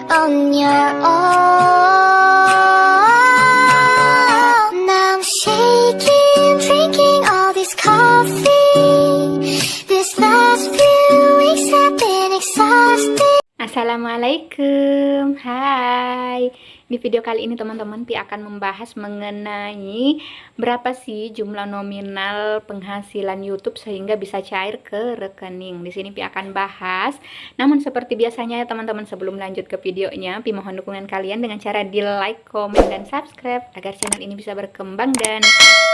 on your own. Now I'm shaking, drinking all this coffee. This last few weeks have been exhausting. Assalamualaikum, hai. Di video kali ini teman-teman Pi akan membahas mengenai berapa sih jumlah nominal penghasilan YouTube sehingga bisa cair ke rekening. Di sini Pi akan bahas. Namun seperti biasanya ya teman-teman, sebelum lanjut ke videonya, Pi mohon dukungan kalian dengan cara di like, komen, dan subscribe agar channel ini bisa berkembang dan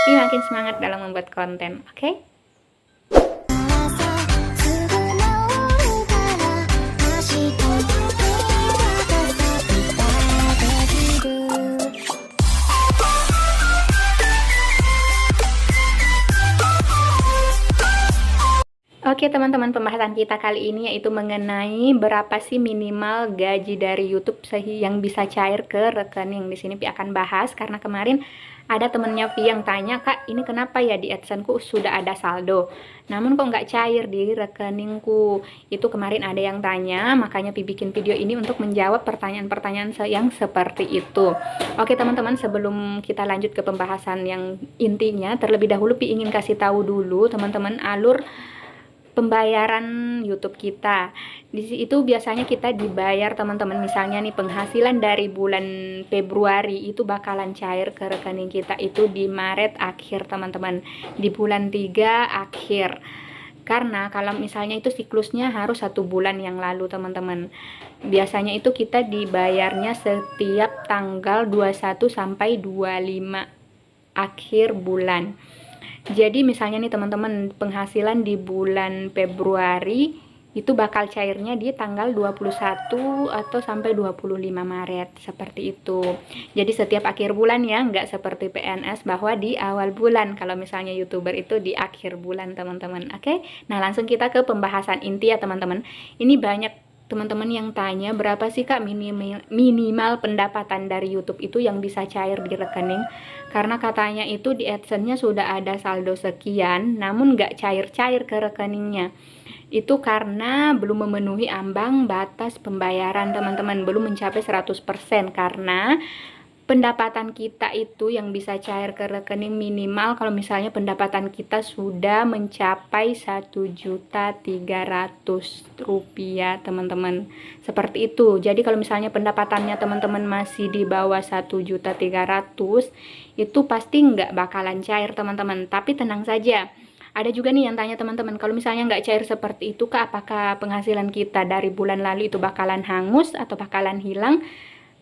Pi makin semangat dalam membuat konten. Oke? Oke teman-teman, pembahasan kita kali ini yaitu mengenai berapa sih minimal gaji dari YouTube yang bisa cair ke rekening. Di sini Pi akan bahas karena kemarin ada temennya Pi yang tanya, "Kak, ini kenapa ya di AdSense-ku sudah ada saldo, namun kok nggak cair di rekeningku?" Itu kemarin ada yang tanya, makanya Pi bikin video ini untuk menjawab pertanyaan-pertanyaan yang seperti itu. Oke teman-teman, sebelum kita lanjut ke pembahasan yang intinya, terlebih dahulu Pi ingin kasih tahu dulu teman-teman alur pembayaran YouTube kita. Di situ biasanya kita dibayar teman-teman, misalnya nih penghasilan dari bulan Februari itu bakalan cair ke rekening kita itu di Maret akhir teman-teman, di bulan 3 akhir. Karena kalau misalnya itu siklusnya harus 1 bulan yang lalu teman-teman. Biasanya itu kita dibayarnya setiap tanggal 21 sampai 25 akhir bulan. Jadi misalnya nih teman-teman, penghasilan di bulan Februari itu bakal cairnya di tanggal 21 atau sampai 25 Maret, seperti itu. Jadi setiap akhir bulan ya, nggak seperti PNS bahwa di awal bulan. Kalau misalnya YouTuber itu di akhir bulan teman-teman. Oke, nah langsung kita ke pembahasan inti ya teman-teman. Ini banyak teman-teman yang tanya, berapa sih Kak minimal pendapatan dari YouTube itu yang bisa cair di rekening? Karena katanya itu di AdSense-nya sudah ada saldo sekian, namun nggak cair-cair ke rekeningnya. Itu karena belum memenuhi ambang batas pembayaran teman-teman, belum mencapai 100%, karena pendapatan kita itu yang bisa cair ke rekening minimal kalau misalnya pendapatan kita sudah mencapai 1.300.000 rupiah teman-teman, seperti itu. Jadi kalau misalnya pendapatannya teman-teman masih di bawah 1.300.000 itu pasti nggak bakalan cair teman-teman. Tapi tenang saja, ada juga nih yang tanya teman-teman, kalau misalnya nggak cair seperti itu Kak, apakah penghasilan kita dari bulan lalu itu bakalan hangus atau bakalan hilang?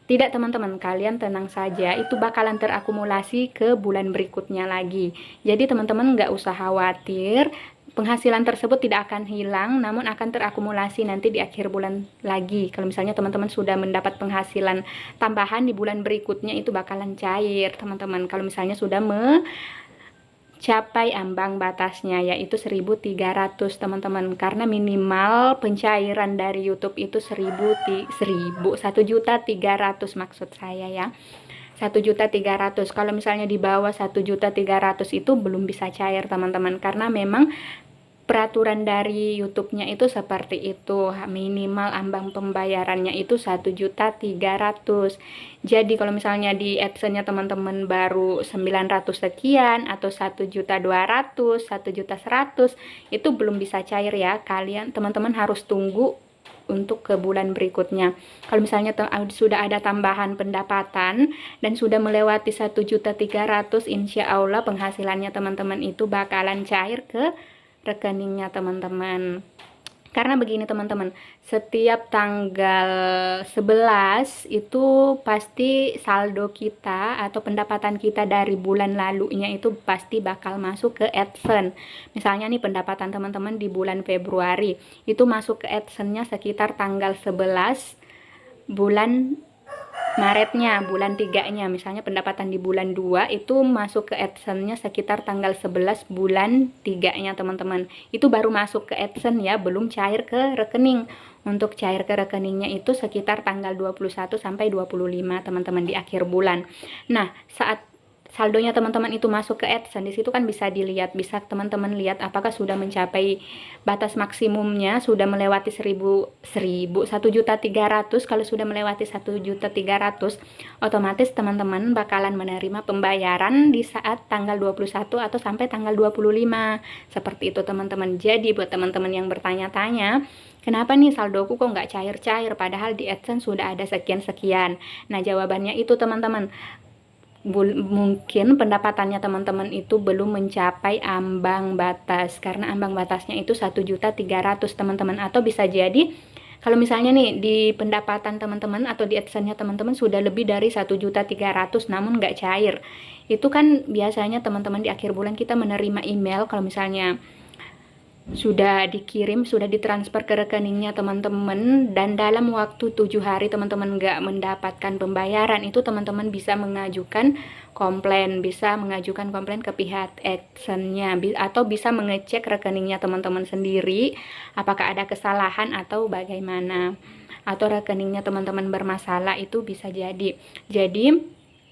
Tidak teman-teman, kalian tenang saja, itu bakalan terakumulasi ke bulan berikutnya lagi. Jadi teman-teman nggak usah khawatir, penghasilan tersebut tidak akan hilang, namun akan terakumulasi nanti di akhir bulan lagi. Kalau misalnya teman-teman sudah mendapat penghasilan tambahan di bulan berikutnya, itu bakalan cair teman-teman. Kalau misalnya sudah capai ambang batasnya yaitu 1.300 teman-teman, karena minimal pencairan dari YouTube itu 1.300.000 maksud saya ya, 1.300.000. Kalau misalnya di bawah 1.300.000 itu belum bisa cair teman-teman, karena memang peraturan dari YouTube-nya itu seperti itu, minimal ambang pembayarannya itu 1.300.000. Jadi kalau misalnya di AdSense-nya teman-teman baru 900 sekian atau 1.200.000, 1.100.000 itu belum bisa cair ya. Kalian teman-teman harus tunggu untuk ke bulan berikutnya. Kalau misalnya sudah ada tambahan pendapatan dan sudah melewati 1.300.000, insya Allah penghasilannya teman-teman itu bakalan cair ke rekeningnya teman-teman. Karena begini teman-teman, setiap tanggal 11 itu pasti saldo kita atau pendapatan kita dari bulan lalunya itu pasti bakal masuk ke AdSense. Misalnya nih pendapatan teman-teman di bulan Februari itu masuk ke AdSense-nya sekitar tanggal 11 bulan Maretnya, bulan 3-nya, misalnya pendapatan di bulan 2 itu masuk ke AdSense-nya sekitar tanggal 11 bulan 3-nya teman-teman. Itu baru masuk ke AdSense ya, belum cair ke rekening. Untuk cair ke rekeningnya itu sekitar tanggal 21 sampai 25 teman-teman, di akhir bulan. Nah, saat saldonya teman-teman itu masuk ke AdSense, di situ kan bisa dilihat, bisa teman-teman lihat apakah sudah mencapai batas maksimumnya, sudah melewati 1.300.000. Kalau sudah melewati 1.300.000, otomatis teman-teman bakalan menerima pembayaran di saat tanggal 21 atau sampai tanggal 25. Seperti itu teman-teman. Jadi buat teman-teman yang bertanya-tanya, kenapa nih saldoku kok nggak cair-cair padahal di AdSense sudah ada sekian-sekian? Nah, jawabannya itu teman-teman, mungkin pendapatannya teman-teman itu belum mencapai ambang batas, karena ambang batasnya itu 1.300.000 teman-teman. Atau bisa jadi kalau misalnya nih di pendapatan teman-teman atau di AdSense-nya teman-teman sudah lebih dari 1.300.000 namun nggak cair, itu kan biasanya teman-teman di akhir bulan kita menerima email kalau misalnya sudah dikirim, sudah ditransfer ke rekeningnya teman-teman, dan dalam waktu 7 hari teman-teman nggak mendapatkan pembayaran, itu teman-teman bisa mengajukan komplain, ke pihak AdSense-nya, atau bisa mengecek rekeningnya teman-teman sendiri apakah ada kesalahan atau bagaimana, atau rekeningnya teman-teman bermasalah, itu bisa jadi.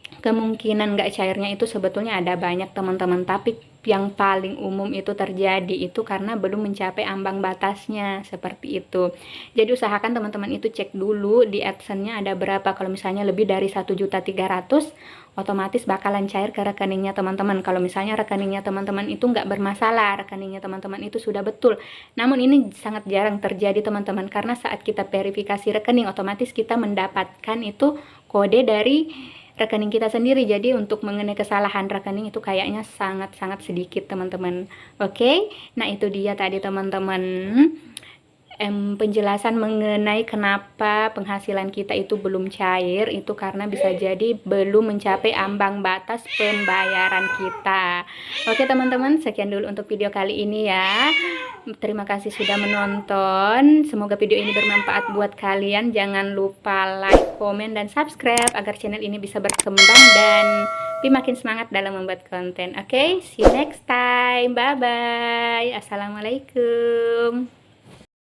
Kemungkinan nggak cairnya itu sebetulnya ada banyak teman-teman, tapi yang paling umum itu terjadi itu karena belum mencapai ambang batasnya, seperti itu. Jadi usahakan teman-teman itu cek dulu di AdSense-nya ada berapa. Kalau misalnya lebih dari 1.300.000, otomatis bakalan cair ke rekeningnya teman-teman. Kalau misalnya rekeningnya teman-teman itu nggak bermasalah, rekeningnya teman-teman itu sudah betul. Namun ini sangat jarang terjadi teman-teman, karena saat kita verifikasi rekening, otomatis kita mendapatkan itu kode dari rekening kita sendiri. Jadi untuk mengenai kesalahan rekening itu kayaknya sangat-sangat sedikit teman-teman. Oke, nah itu dia tadi teman-teman penjelasan mengenai kenapa penghasilan kita itu belum cair, itu karena bisa jadi belum mencapai ambang batas pembayaran kita. Oke teman-teman, sekian dulu untuk video kali ini ya. Terima kasih sudah menonton. Semoga video ini bermanfaat buat kalian. Jangan lupa like, komen, dan subscribe agar channel ini bisa berkembang dan makin semangat dalam membuat konten. Oke, see you next time. Bye bye. Assalamualaikum.